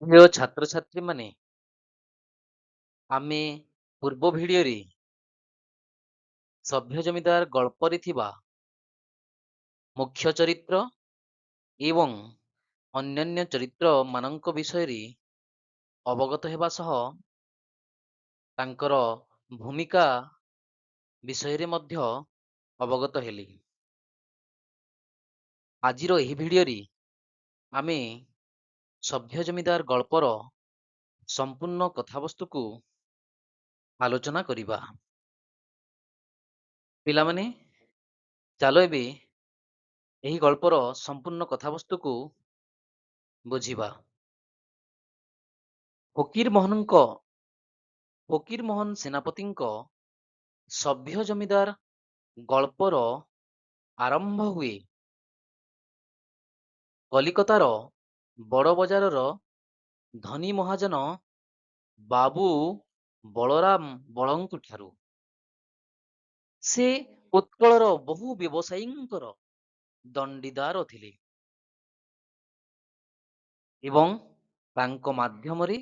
ପ୍ରିୟ ଛାତ୍ରଛାତ୍ରୀମାନେ, ଆମେ ପୂର୍ବ ଭିଡିଓରେ ସଭ୍ୟ ଜମିଦାର ଗଳ୍ପରେ ଥିବା ମୁଖ୍ୟ ଚରିତ୍ର ଏବଂ ଅନ୍ୟାନ୍ୟ ଚରିତ୍ର ମାନଙ୍କ ବିଷୟରେ ଅବଗତ ହେବା ସହ ତାଙ୍କର ଭୂମିକା ବିଷୟରେ ମଧ୍ୟ ଅବଗତ ହେଲେ। ଆଜିର ଏହି ଭିଡିଓରେ ଆମେ ସଭ୍ୟ ଜମିଦାର ଗଳ୍ପର ସମ୍ପୂର୍ଣ୍ଣ କଥାବସ୍ତୁକୁ ଆଲୋଚନା କରିବା। ପିଲାମାନେ, ଚାଲ ଏବେ ଏହି ଗଳ୍ପର ସମ୍ପୂର୍ଣ୍ଣ କଥାବସ୍ତୁକୁ ବୁଝିବା। ଫକୀର ମୋହନ ସେନାପତିଙ୍କ ସଭ୍ୟ ଜମିଦାର ଗଳ୍ପର ଆରମ୍ଭ ହୁଏ କଲିକତାର ବଡ଼ ବଜାରର ଧନୀ ମହାଜନ ବାବୁ ବଳରାମ ବଳଙ୍କ ଠାରୁ। ସେ ଉତ୍କଳର ବହୁ ବ୍ୟବସାୟୀଙ୍କର ଦଣ୍ଡିଦାର ଥିଲେ ଏବଂ ତାଙ୍କ ମାଧ୍ୟମରେ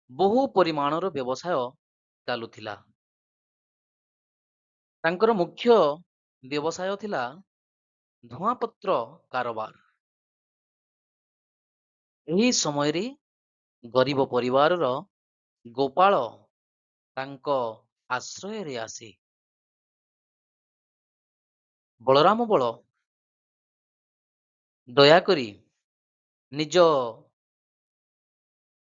ବହୁ ପରିମାଣର ବ୍ୟବସାୟ ଚାଲୁଥିଲା। ତାଙ୍କର ମୁଖ୍ୟ ବ୍ୟବସାୟ ଥିଲା ଧୂଆଁପତ୍ର କାରବାର। ଏହି ସମୟରେ ଗରିବ ପରିବାରର ଗୋପାଳ ତାଙ୍କ ଆଶ୍ରୟରେ ଆସେ। ବଳରାମ ବଳ ଦୟାକରି ନିଜ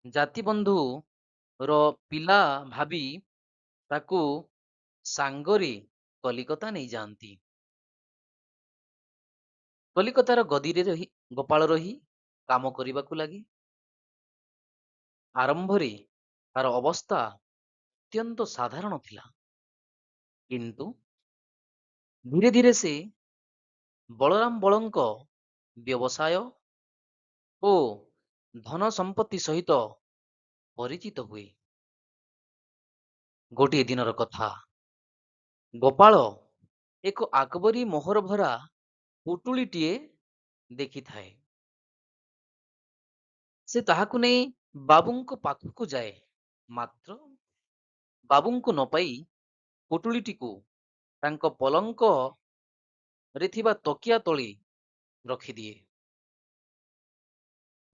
ଜାତିବନ୍ଧୁର ପିଲା ଭାବି ତାକୁ ସାଙ୍ଗରେ କଲିକତା ନେଇଯାଆନ୍ତି। କଲିକତାର ଗଦିରେ ଗୋପାଳ ରହି କାମ କରିବାକୁ ଲାଗେ। ଆରମ୍ଭରେ ତାର ଅବସ୍ଥା ଅତ୍ୟନ୍ତ ସାଧାରଣ ଥିଲା, କିନ୍ତୁ ଧୀରେ ଧୀରେ ସେ ବଳରାମ ବଳଙ୍କ ବ୍ୟବସାୟ ଓ ଧନ ସମ୍ପତ୍ତି ସହିତ ପରିଚିତ ହୁଏ। ଗୋଟିଏ ଦିନର କଥା, ଗୋପାଳ ଏକ ଆକବରୀ ମୋହର ଭରା ପୁଟୁଳିଟିଏ ଦେଖିଥାଏ। ସେ ତାହାକୁ ନେଇ ବାବୁଙ୍କ ପାଖକୁ ଯାଏ, ମାତ୍ର ବାବୁଙ୍କୁ ନ ପାଇ ପୁଟୁଳିଟିକୁ ତାଙ୍କ ପଲଙ୍କରେ ଥିବା ତକିଆ ତଳେ ରଖିଦିଏ।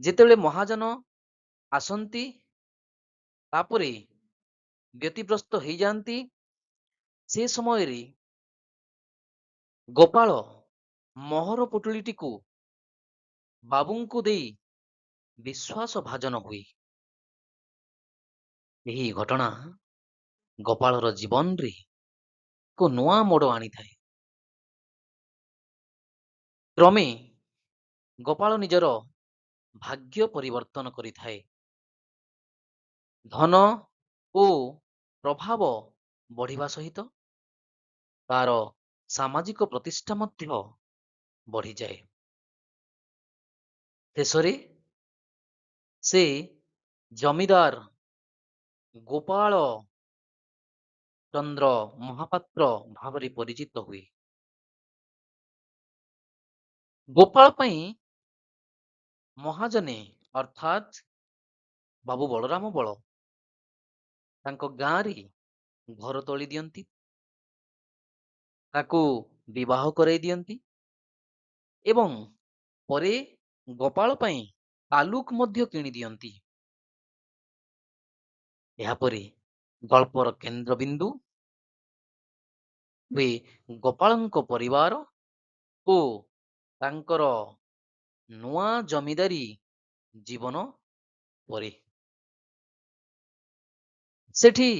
ଯେତେବେଳେ ମହାଜନ ଆସନ୍ତି ତାପରେ ବ୍ୟତିବ୍ରସ୍ତ ହେଇଯାଆନ୍ତି, ସେ ସମୟରେ ଗୋପାଳ ମୋହର ପୁଟୁଳିଟିକୁ ବାବୁଙ୍କୁ ଦେଇ ବିଶ୍ୱାସ ଭାଜନ ହୁଏ। ଏହି ଘଟଣା ଗୋପାଳର ଜୀବନରେ ଏକ ନୂଆ ମୋଡ଼ ଆଣିଥାଏ। କ୍ରମେ ଗୋପାଳ ନିଜର ଭାଗ୍ୟ ପରିବର୍ତ୍ତନ କରିଥାଏ। ଧନ ଓ ପ୍ରଭାବ ବଢିବା ସହିତ ତାର ସାମାଜିକ ପ୍ରତିଷ୍ଠା ମଧ୍ୟ ବଢିଯାଏ। ଶେଷରେ ସେ ଜମିଦାର ଗୋପାଳ ଚନ୍ଦ୍ର ମହାପାତ୍ର ଭାବରେ ପରିଚିତ ହୁଏ। ଗୋପାଳ ପାଇଁ ମହାଜନେ ଅର୍ଥାତ୍ ବାବୁ ବଳରାମ ବଳ ତାଙ୍କ ଗାଁରେ ଘର ତୋଳି ଦିଅନ୍ତି, ତାକୁ ବିବାହ କରାଇ ଦିଅନ୍ତି ଏବଂ ପରେ ଗୋପାଳ ପାଇଁ ତାଲୁକ ମଧ୍ୟ କିଣି ଦିଅନ୍ତି। ଏହାପରେ ଗଳ୍ପର କେନ୍ଦ୍ରବିନ୍ଦୁ ହୁଏ ଗୋପାଳଙ୍କ ପରିବାର ଓ ତାଙ୍କର ନୂଆ ଜମିଦାରୀ ଜୀବନ ପରେ। ସେଠି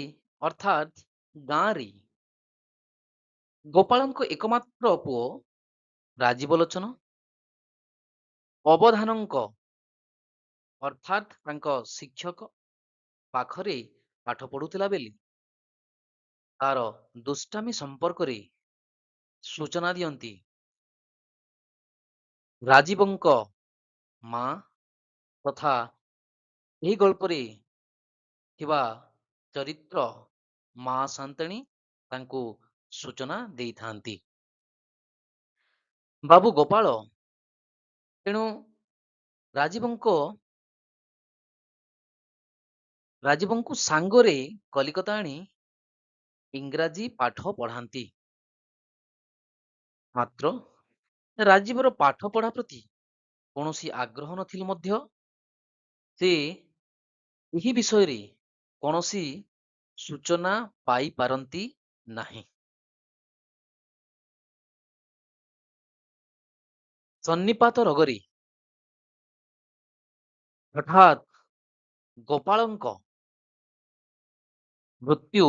ଅର୍ଥାତ୍ ଗାଁରେ ଗୋପାଳଙ୍କ ଏକମାତ୍ର ପୁଅ ରାଜୀବ ଲୋଚନ ଅବଧାନଙ୍କ ଅର୍ଥାତ୍ ତାଙ୍କ ଶିକ୍ଷକ ପାଖରେ ପାଠ ପଢୁଥିଲା ବୋଲି ତାର ଦୁଷ୍ଟାମି ସମ୍ପର୍କରେ ସୂଚନା ଦିଅନ୍ତି। ରାଜୀବଙ୍କ ମା ତଥା ଏହି ଗଳ୍ପରେ ଥିବା ଚରିତ୍ର ମା ଶାନ୍ତାଣୀ ତାଙ୍କୁ ସୂଚନା ଦେଇଥାନ୍ତି। ବାବୁ ଗୋପାଳ ତେଣୁ ରାଜୀବଙ୍କ ରାଜୀବଙ୍କୁ ସାଙ୍ଗରେ କଲିକତା ଆଣି ଇଂରାଜୀ ପାଠ ପଢ଼ାନ୍ତି। ମାତ୍ର ରାଜୀବର ପାଠ ପଢ଼ା ପ୍ରତି କୌଣସି ଆଗ୍ରହ ନଥିଲେ ମଧ୍ୟ ସେ ଏହି ବିଷୟରେ କୌଣସି ସୂଚନା ପାଇପାରନ୍ତି ନାହିଁ। ସନ୍ନିପାତ ରୋଗରେ ହଠାତ୍ ଗୋପାଳଙ୍କ ମୃତ୍ୟୁ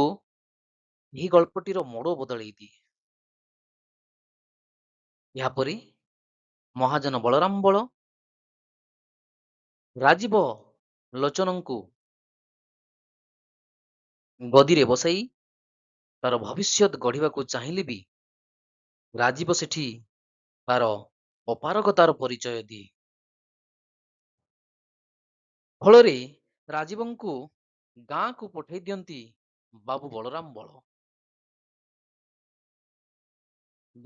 ଏହି ଗଳ୍ପଟିର ମୋଡ଼ ବଦଳେଇ ଦିଏ। ଏହାପରେ ମହାଜନ ବଳରାମ ବଳ ରାଜୀବ ଲୋଚନଙ୍କୁ ଗଦିରେ ବସାଇ ତାର ଭବିଷ୍ୟତ ଗଢିବାକୁ ଚାହିଁଲେ ବି ରାଜୀବ ସେଠି ତାର ଅପାରଗତାର ପରିଚୟ ଦିଏ। ଫଳରେ ରାଜୀବଙ୍କୁ ଗାଁକୁ ପଠେଇ ଦିଅନ୍ତି ବାବୁ ବଳରାମ ବଳ।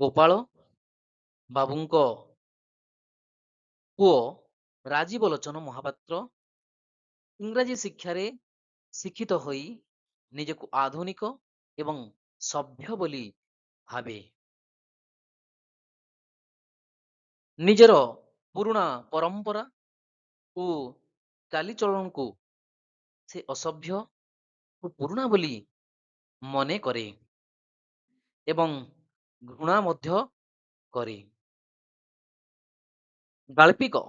ଗୋପାଳ ବାବୁଙ୍କ ପୁଅ ରାଜୀବ ଲୋଚନ ମହାପାତ୍ର ଇଂରାଜୀ ଶିକ୍ଷାରେ ଶିକ୍ଷିତ ହୋଇ ନିଜକୁ ଆଧୁନିକ ଏବଂ ସଭ୍ୟ ବୋଲି ଭାବେ। ନିଜର ପୁରୁଣା ପରମ୍ପରା ଓ ଚାଲିଚଳନକୁ ସେ ଅସଭ୍ୟ ଓ ପୁରୁଣା ବୋଲି ମନେ କରେ ଏବଂ ଘୃଣା ମଧ୍ୟ କରେ। ଗାଳ୍ପିକ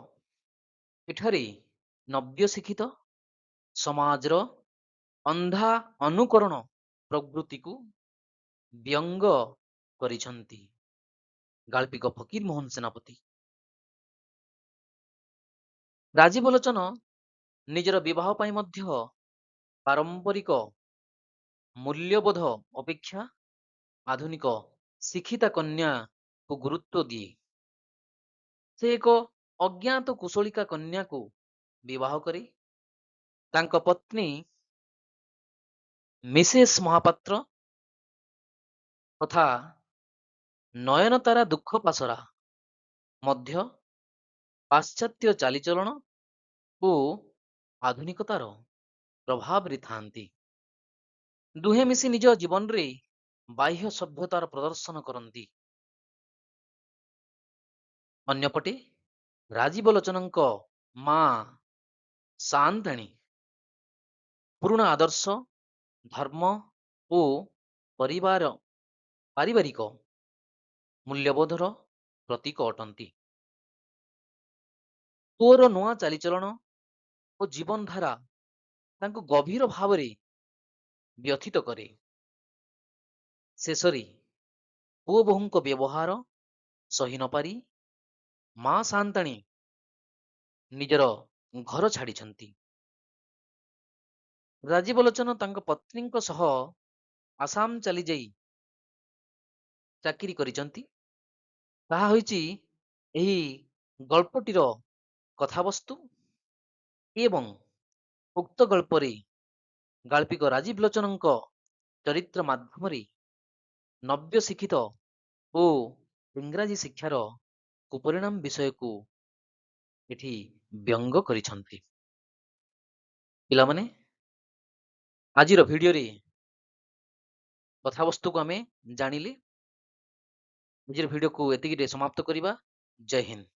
ଏଠାରେ ନବ୍ୟ ଶିକ୍ଷିତ ସମାଜର ଅନ୍ଧା ଅନୁକରଣ ପ୍ରବୃତ୍ତିକୁ ବ୍ୟଙ୍ଗ କରିଛନ୍ତି। ଗାଳ୍ପିକ ଫକୀର ମୋହନ ସେନାପତି। ରାଜୀବ ଲୋଚନ ନିଜର ବିବାହ ପାଇଁ ମଧ୍ୟ ପାରମ୍ପରିକ ମୂଲ୍ୟବୋଧ ଅପେକ୍ଷା ଆଧୁନିକ ଶିକ୍ଷିତା କନ୍ୟାକୁ ଗୁରୁତ୍ୱ ଦିଏ। ସେ ଏକ ଅଜ୍ଞାତ କୁଶଳିକା କନ୍ୟାକୁ ବିବାହ କରି ତାଙ୍କ ପତ୍ନୀ ମିସେସ୍ ମହାପାତ୍ର ତଥା ନୟନତାରା ଦୁଃଖ ପାସରା ମଧ୍ୟ ପାଶ୍ଚାତ୍ୟ ଚାଲିଚଳନ ଓ ଆଧୁନିକତାର ପ୍ରଭାବରେ ଥାନ୍ତି। ଦୁହେଁ ମିଶି ନିଜ ଜୀବନରେ ବାହ୍ୟ ସଭ୍ୟତାର ପ୍ରଦର୍ଶନ କରନ୍ତି। ଅନ୍ୟପଟେ ରାଜୀବ ଲୋଚନଙ୍କ ମା ସାଆନ୍ତାଣୀ ପୁରୁଣା ଆଦର୍ଶ ଧର୍ମ ଓ ପାରିବାରିକ ମୂଲ୍ୟବୋଧର ପ୍ରତୀକ ଅଟନ୍ତି। ପୁଅର ନୂଆ ଚାଲିଚଳନ ଓ ଜୀବନଧାରା ତାଙ୍କୁ ଗଭୀର ଭାବରେ ବ୍ୟଥିତ କରେ। ଶେଷରେ ପୁଅ ବୋହୂଙ୍କ ବ୍ୟବହାର ସହି ନପାରି ମା ସାଆନ୍ତାଣୀ ନିଜର ଘର ଛାଡ଼ିଛନ୍ତି। ରାଜୀବ ଲୋଚନ ତାଙ୍କ ପତ୍ନୀଙ୍କ ସହ ଆସାମ ଚାଲିଯାଇ ଚାକିରି କରିଛନ୍ତି। ତାହା ହୋଇଛି ଏହି ଗଳ୍ପଟିର କଥାବସ୍ତୁ ଏବଂ ଉକ୍ତ ଗଳ୍ପରେ ଗାଳ୍ପିକ ରାଜୀବ ଲୋଚନଙ୍କ ଚରିତ୍ର ମାଧ୍ୟମରେ ନବ୍ୟ ଶିକ୍ଷିତ ଓ ଇଂରାଜୀ ଶିକ୍ଷାର କୁପରିଣାମ ବିଷୟକୁ ଏଠି ବ୍ୟଙ୍ଗ କରିଛନ୍ତି। ପିଲାମାନେ ଆଜିର ଭିଡ଼ିଓରେ କଥାବସ୍ତୁକୁ ଆମେ ଜାଣିଲେ। ଆଜିର ଭିଡ଼ିଓକୁ ଏତିକିରେ ସମାପ୍ତ କରିବା। ଜୟ ହିନ୍ଦ।